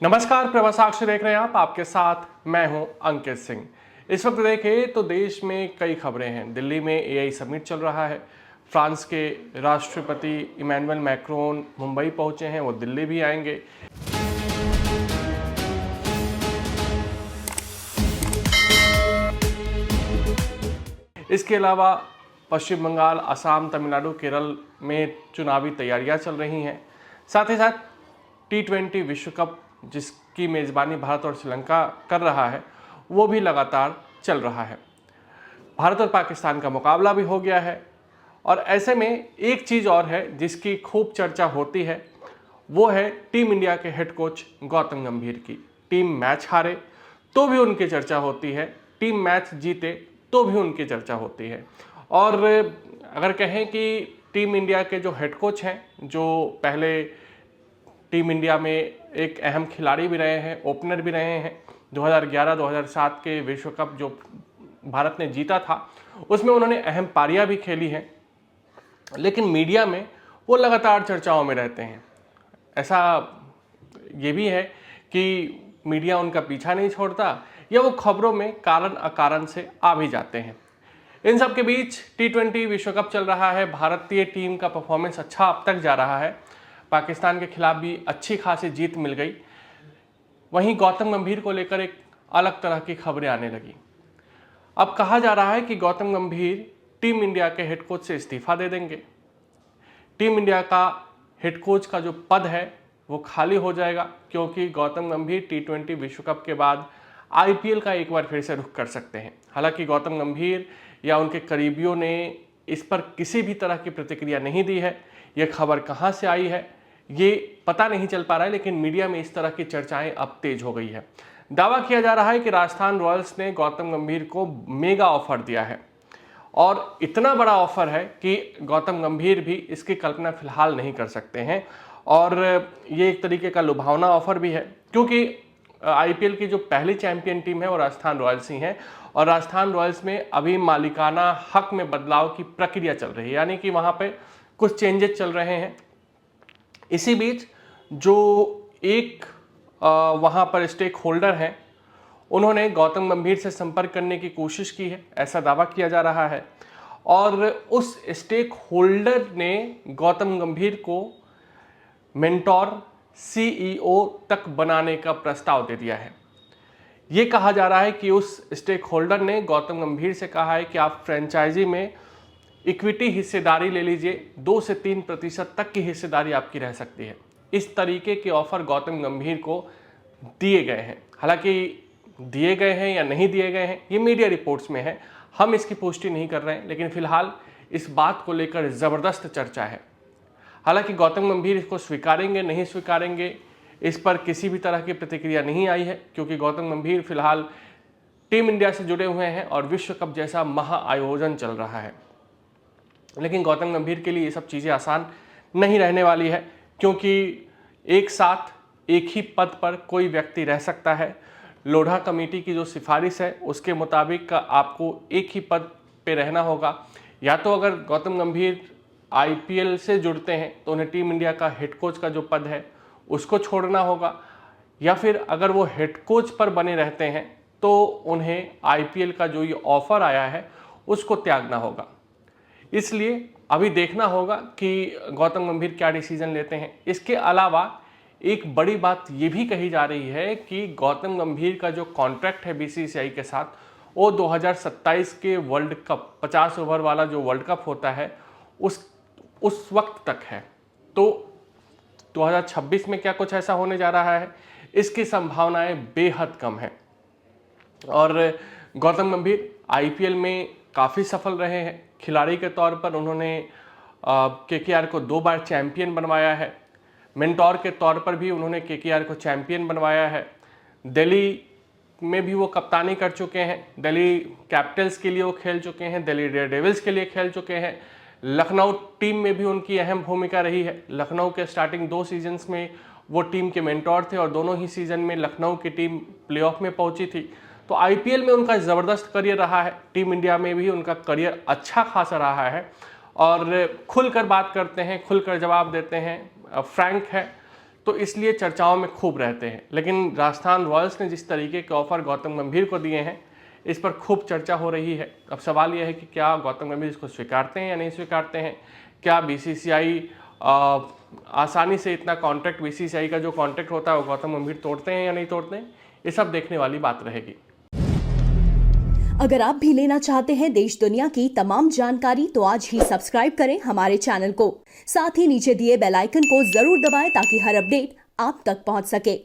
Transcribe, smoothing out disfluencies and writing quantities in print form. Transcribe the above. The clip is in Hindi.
नमस्कार, प्रभा साक्षी देख रहे हैं आप। आपके साथ मैं हूं अंकित सिंह। इस वक्त देखें तो देश में कई खबरें हैं। दिल्ली में एआई समिट चल रहा है। फ्रांस के राष्ट्रपति इमैनुअल मैक्रोन मुंबई पहुंचे हैं, वो दिल्ली भी आएंगे। इसके अलावा पश्चिम बंगाल, असम, तमिलनाडु, केरल में चुनावी तैयारियां चल रही हैं। साथ ही साथ T20 विश्व कप जिसकी मेज़बानी भारत और श्रीलंका कर रहा है, वो भी लगातार चल रहा है। भारत और पाकिस्तान का मुकाबला भी हो गया है। और ऐसे में एक चीज़ और है जिसकी खूब चर्चा होती है, वो है टीम इंडिया के हेड कोच गौतम गंभीर की। टीम मैच हारे तो भी उनकी चर्चा होती है, टीम मैच जीते तो भी उनकी चर्चा होती है। और अगर कहें कि टीम इंडिया के जो हेड कोच हैं, जो पहले टीम इंडिया में एक अहम खिलाड़ी भी रहे हैं, ओपनर भी रहे हैं, 2011-2007 के विश्व कप जो भारत ने जीता था उसमें उन्होंने अहम पारियां भी खेली हैं, लेकिन मीडिया में वो लगातार चर्चाओं में रहते हैं। ऐसा ये भी है कि मीडिया उनका पीछा नहीं छोड़ता या वो खबरों में कारण अकारण से आ भी जाते हैं। इन सब के बीच T20 विश्व कप चल रहा है। भारतीय टीम का परफॉर्मेंस अच्छा अब तक जा रहा है। पाकिस्तान के खिलाफ भी अच्छी खासी जीत मिल गई। वहीं गौतम गंभीर को लेकर एक अलग तरह की खबरें आने लगी। अब कहा जा रहा है कि गौतम गंभीर टीम इंडिया के हेड कोच से इस्तीफा दे देंगे। टीम इंडिया का हेड कोच का जो पद है वो खाली हो जाएगा, क्योंकि गौतम गंभीर T20 विश्व कप के बाद IPL का एक बार फिर से रुख कर सकते हैं। हालांकि गौतम गंभीर या उनके करीबियों ने इस पर किसी भी तरह की प्रतिक्रिया नहीं दी है। ये खबर कहाँ से आई है ये पता नहीं चल पा रहा है, लेकिन मीडिया में इस तरह की चर्चाएं अब तेज हो गई है। दावा किया जा रहा है कि राजस्थान रॉयल्स ने गौतम गंभीर को मेगा ऑफर दिया है, और इतना बड़ा ऑफर है कि गौतम गंभीर भी इसकी कल्पना फिलहाल नहीं कर सकते हैं। और ये एक तरीके का लुभावना ऑफर भी है, क्योंकि IPL की जो पहली चैंपियन टीम है वो राजस्थान रॉयल्स ही है, और राजस्थान रॉयल्स में अभी मालिकाना हक में बदलाव की प्रक्रिया चल रही है, यानी कि वहाँ पे कुछ चेंजेस चल रहे हैं। इसी बीच जो एक वहाँ पर स्टेक होल्डर हैं, उन्होंने गौतम गंभीर से संपर्क करने की कोशिश की है, ऐसा दावा किया जा रहा है। और उस स्टेक होल्डर ने गौतम गंभीर को मेंटोर CEO तक बनाने का प्रस्ताव दे दिया है। ये कहा जा रहा है कि उस स्टेक होल्डर ने गौतम गंभीर से कहा है कि आप फ्रेंचाइजी में इक्विटी हिस्सेदारी ले लीजिए, 2 से 3% तक की हिस्सेदारी आपकी रह सकती है। इस तरीके के ऑफर गौतम गंभीर को दिए गए हैं। हालांकि दिए गए हैं या नहीं दिए गए हैं ये मीडिया रिपोर्ट्स में है, हम इसकी पुष्टि नहीं कर रहे हैं, लेकिन फिलहाल इस बात को लेकर ज़बरदस्त चर्चा है। हालांकि गौतम गंभीर इसको स्वीकारेंगे नहीं स्वीकारेंगे इस पर किसी भी तरह की प्रतिक्रिया नहीं आई है, क्योंकि गौतम गंभीर फिलहाल टीम इंडिया से जुड़े हुए हैं और विश्व कप जैसा महाआयोजन चल रहा है। लेकिन गौतम गंभीर के लिए ये सब चीज़ें आसान नहीं रहने वाली है, क्योंकि एक साथ एक ही पद पर कोई व्यक्ति रह सकता है। लोढ़ा कमेटी की जो सिफारिश है उसके मुताबिक आपको एक ही पद पे रहना होगा। या तो अगर गौतम गंभीर IPL से जुड़ते हैं तो उन्हें टीम इंडिया का हेड कोच का जो पद है उसको छोड़ना होगा, या फिर अगर वो हेड कोच पर बने रहते हैं तो उन्हें IPL का जो ये ऑफर आया है उसको त्यागना होगा। इसलिए अभी देखना होगा कि गौतम गंभीर क्या डिसीजन लेते हैं। इसके अलावा एक बड़ी बात ये भी कही जा रही है कि गौतम गंभीर का जो कॉन्ट्रैक्ट है BCCI के साथ, वो 2027 के वर्ल्ड कप 50 ओवर वाला जो वर्ल्ड कप होता है उस वक्त तक है। तो 2026 में क्या कुछ ऐसा होने जा रहा है, इसकी संभावनाएं बेहद कम है। और गौतम गंभीर IPL में काफ़ी सफल रहे हैं। खिलाड़ी के तौर पर उन्होंने KKR को 2 बार चैंपियन बनवाया है। मेंटोर के तौर पर भी उन्होंने KKR को चैंपियन बनवाया है। दिल्ली में भी वो कप्तानी कर चुके हैं, दिल्ली कैपिटल्स के लिए वो खेल चुके हैं, दिल्ली डेयरडेविल्स के लिए खेल चुके हैं। लखनऊ टीम में भी उनकी अहम भूमिका रही है। लखनऊ के स्टार्टिंग 2 सीजन्स में वो टीम के मेंटोर थे और दोनों ही सीजन में लखनऊ की टीम प्लेऑफ में पहुंची थी। तो IPL में उनका ज़बरदस्त करियर रहा है। टीम इंडिया में भी उनका करियर अच्छा खासा रहा है और खुलकर बात करते हैं, खुलकर जवाब देते हैं, फ्रैंक है। तो इसलिए चर्चाओं में खूब रहते हैं। लेकिन राजस्थान रॉयल्स ने जिस तरीके के ऑफर गौतम गंभीर को दिए हैं, इस पर खूब चर्चा हो रही है। अब सवाल यह है कि क्या गौतम गंभीर इसको स्वीकारते हैं या नहीं स्वीकारते हैं। क्या बीसीसीआई आसानी से इतना कॉन्ट्रैक्ट, बीसीसीआई का जो कॉन्ट्रैक्ट होता है वो गौतम गंभीर तोड़ते हैं या नहीं तोड़ते हैं, ये सब देखने वाली बात रहेगी। अगर आप भी लेना चाहते हैं देश दुनिया की तमाम जानकारी तो आज ही सब्सक्राइब करें हमारे चैनल को। साथ ही नीचे दिए बेल आइकन को जरूर दबाएं ताकि हर अपडेट आप तक पहुंच सके।